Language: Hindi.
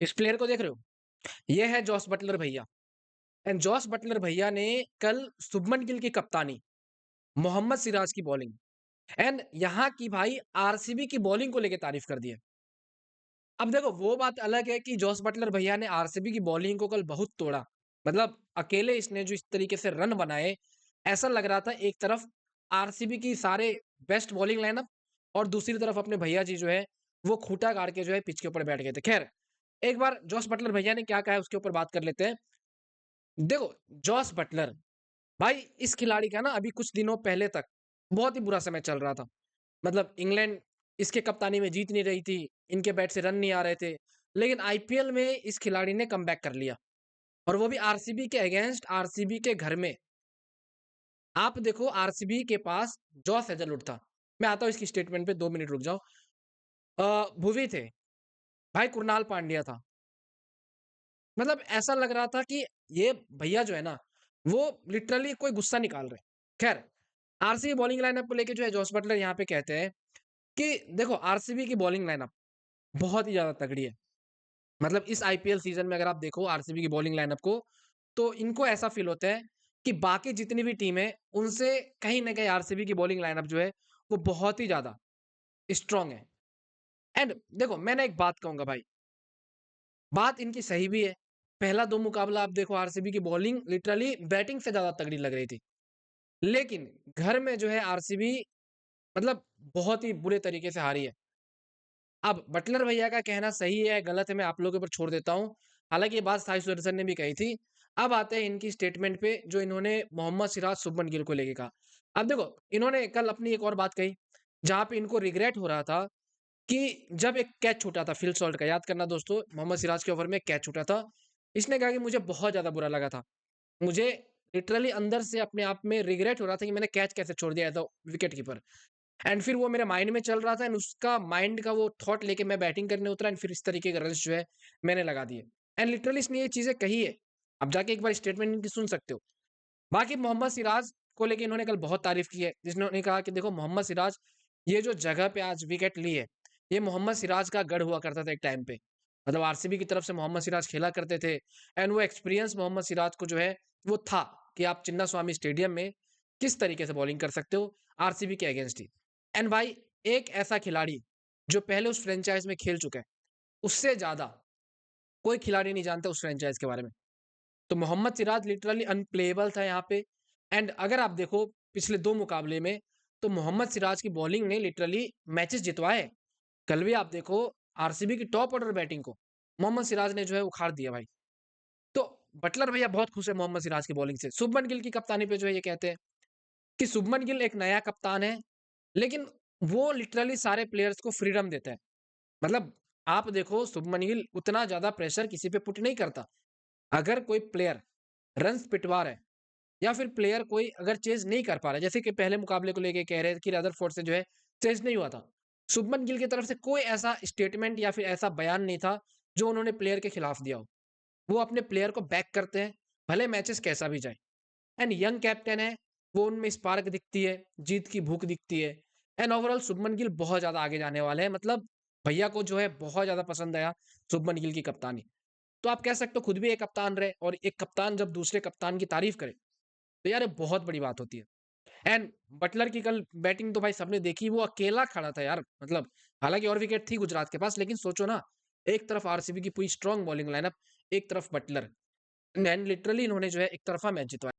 इस प्लेयर को देख रहे हो? ये है जॉस बटलर भैया। एंड जॉस बटलर भैया ने कल शुभमन गिल की कप्तानी, मोहम्मद सिराज की बॉलिंग एंड यहाँ की भाई आरसीबी की बॉलिंग को लेके तारीफ कर दी है। अब देखो वो बात अलग है कि जॉस बटलर भैया ने आरसीबी की बॉलिंग को कल बहुत तोड़ा। मतलब अकेले इसने जो इस तरीके से रन बनाए, ऐसा लग रहा था एक तरफ आरसीबी की सारे बेस्ट बॉलिंग लाइनअप और दूसरी तरफ अपने भैया जी जो है वो खूंटा गाड़ के जो है पिच के ऊपर बैठ गए थे। खैर, एक बार जॉस बटलर भैया ने क्या कहा है उसके ऊपर बात कर लेते हैं। देखो, जॉस बटलर भाई इस खिलाड़ी का ना अभी कुछ दिनों पहले तक बहुत ही बुरा समय चल रहा था। मतलब इंग्लैंड इसके कप्तानी में जीत नहीं रही थी, इनके बैट से रन नहीं आ रहे थे। लेकिन आईपीएल में इस खिलाड़ी ने कमबैक कर लिया और वो भी आरसीबी के अगेंस्ट, आरसीबी के घर में। आप देखो आरसीबी के पास जॉस हेजलवुड था। मैं आता हूँ इसकी स्टेटमेंट पे, 2 मिनट रुक जाओ। भुवी थे, भाई कुणाल पांड्या था। मतलब ऐसा लग रहा था कि ये भैया जो है ना, वो लिटरली कोई गुस्सा निकाल रहे हैं। खैर, आरसीबी बॉलिंग लाइनअप को लेके जो है जॉस बटलर यहाँ पे कहते हैं कि देखो आरसीबी की बॉलिंग लाइनअप बहुत ही ज्यादा तगड़ी है। मतलब इस आईपीएल सीजन में अगर आप देखो आरसीबी की बॉलिंग लाइनअप को, तो इनको ऐसा फील होता है कि बाकी जितनी भी टीम है उनसे कहीं ना कहीं आरसीबी की बॉलिंग लाइनअप जो है वो बहुत ही ज्यादा स्ट्रांग है। एंड देखो मैं ना एक बात कहूंगा भाई, बात इनकी सही भी है। पहला 2 मुकाबला आप देखो आरसीबी की बॉलिंग लिटरली बैटिंग से ज्यादा तगड़ी लग रही थी। लेकिन घर में जो है आरसीबी मतलब बहुत ही बुरे तरीके से हारी है। अब बटलर भैया का कहना सही है गलत है मैं आप लोगों के ऊपर छोड़ देता हूँ। हालांकि ये बात साई सुदर्शन ने भी कही थी। अब आते हैं इनकी स्टेटमेंट पे जो इन्होंने मोहम्मद सिराज शुभमन गिल को लेके कहा। अब देखो इन्होंने कल अपनी एक और बात कही जहां पे इनको रिग्रेट हो रहा था कि जब एक कैच छूटा था फिल सॉल्ट का, याद करना दोस्तों, मोहम्मद सिराज के ओवर में एक कैच छूटा था। इसने कहा कि मुझे बहुत ज्यादा बुरा लगा था। मुझे लिटरली अंदर से अपने आप में रिग्रेट हो रहा था कि मैंने कैच कैसे छोड़ दिया था विकेट कीपर। एंड फिर वो मेरे माइंड में चल रहा था एंड उसका माइंड का वो थॉट लेके मैं बैटिंग करने उतरा एंड फिर इस तरीके के रन्स जो है मैंने लगा दिए। एंड लिटरली इसने ये चीजें कही है। अब जाके एक बार स्टेटमेंट इनकी सुन सकते हो। बाकी मोहम्मद सिराज को लेके इन्होंने कल बहुत तारीफ की है, जिसने कहा कि देखो मोहम्मद सिराज ये जो जगह पे आज विकेट ली है, ये मोहम्मद सिराज का गढ़ हुआ करता था एक टाइम पे। मतलब आरसीबी की तरफ से मोहम्मद सिराज खेला करते थे एंड वो एक्सपीरियंस मोहम्मद सिराज को जो है वो था कि आप चिन्ना स्वामी स्टेडियम में किस तरीके से बॉलिंग कर सकते हो आरसीबी के अगेंस्ट ही। एंड भाई एक ऐसा खिलाड़ी जो पहले उस फ्रेंचाइज में खेल चुका है, उससे ज्यादा कोई खिलाड़ी नहीं जानता उस फ्रेंचाइज के बारे में। तो मोहम्मद सिराज लिटरली अनप्लेएबल था यहाँ पे। एंड अगर आप देखो पिछले 2 मुकाबले में, तो मोहम्मद सिराज की बॉलिंग ने लिटरली मैचेस जितवाए। कल भी आप देखो आरसीबी की टॉप ऑर्डर बैटिंग को मोहम्मद सिराज ने जो है उखाड़ दिया भाई। तो बटलर भैया बहुत खुश है मोहम्मद सिराज की बॉलिंग से। शुभमन गिल की कप्तानी पे जो है ये कहते हैं कि शुभमन गिल एक नया कप्तान है, लेकिन वो लिटरली सारे प्लेयर्स को फ्रीडम देता है। मतलब आप देखो शुभमन गिल उतना ज्यादा प्रेशर किसी पे पुट नहीं करता। अगर कोई प्लेयर रन्स पिटवा रहा है या फिर प्लेयर कोई अगर चेज नहीं कर पा रहा है, जैसे कि पहले मुकाबले को लेके कह रहे थे कि रदरफोर्ड से जो है चेज नहीं हुआ था, शुभमन गिल की तरफ से कोई ऐसा स्टेटमेंट या फिर ऐसा बयान नहीं था जो उन्होंने प्लेयर के खिलाफ दिया हो। वो अपने प्लेयर को बैक करते हैं, भले मैचेस कैसा भी जाए। एंड यंग कैप्टन है, वो उनमें स्पार्क दिखती है, जीत की भूख दिखती है। एंड ओवरऑल शुभमन गिल बहुत ज्यादा आगे जाने वाले हैं। मतलब भैया को जो है बहुत ज्यादा पसंद आया शुभमन गिल की कप्तानी। तो आप कह सकते हो खुद भी एक कप्तान रहे और एक कप्तान जब दूसरे कप्तान की तारीफ करे तो यार ये बहुत बड़ी बात होती है। एंड बटलर की कल बैटिंग तो भाई सबने देखी, वो अकेला खड़ा था यार। मतलब हालांकि और विकेट थी गुजरात के पास, लेकिन सोचो ना, एक तरफ आरसीबी की पूरी स्ट्रॉन्ग बॉलिंग लाइनअप, एक तरफ बटलर, एंड लिटरली इन्होंने जो है एक तरफा मैच जितवाया।